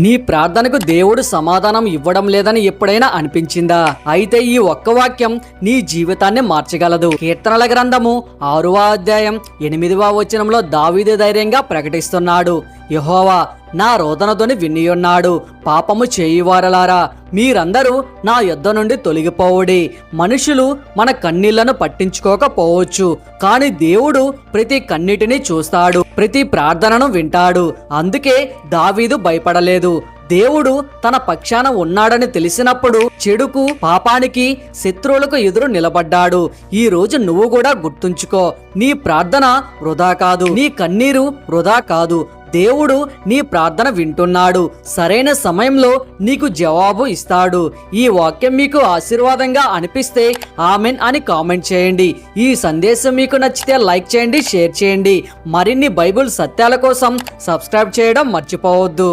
నీ ప్రార్థనకు దేవుడు సమాధానం ఇవ్వడం లేదని ఎప్పుడైనా అనిపించిందా? అయితే ఈ ఒక్క వాక్యం నీ జీవితాన్ని మార్చగలదు. కీర్తనల గ్రంథము 6వ అధ్యాయం 8వ వచనంలో దావీదు ధైర్యంగా ప్రకటిస్తున్నాడు, యెహోవా నా రోదనతోని వినియున్నాడు. పాపము చేయువారలారా మీరందరూ నా యొద్ద నుండి తొలగిపోవుడి. మనుషులు మన కన్నీళ్లను పట్టించుకోకపోవచ్చు, కానీ దేవుడు ప్రతి కన్నీటిని చూస్తాడు, ప్రతి ప్రార్థనను వింటాడు. అందుకే దావీదు భయపడలేదు. దేవుడు తన పక్షాన ఉన్నాడని తెలిసినప్పుడు చెడుకు, పాపానికి, శత్రువులకు ఎదురు నిలబడ్డాడు. ఈ రోజు నువ్వు కూడా గుర్తుంచుకో, నీ ప్రార్థన వృధా కాదు, నీ కన్నీరు వృధా కాదు. దేవుడు నీ ప్రార్థన వింటున్నాడు. సరైన సమయంలో నీకు జవాబు ఇస్తాడు. ఈ వాక్యం మీకు ఆశీర్వాదంగా అనిపిస్తే ఆమెన్ అని కామెంట్ చేయండి. ఈ సందేశం మీకు నచ్చితే లైక్ చేయండి, షేర్ చేయండి. మరిన్ని బైబిల్ సత్యాల కోసం సబ్స్క్రైబ్ చేయడం మర్చిపోవద్దు.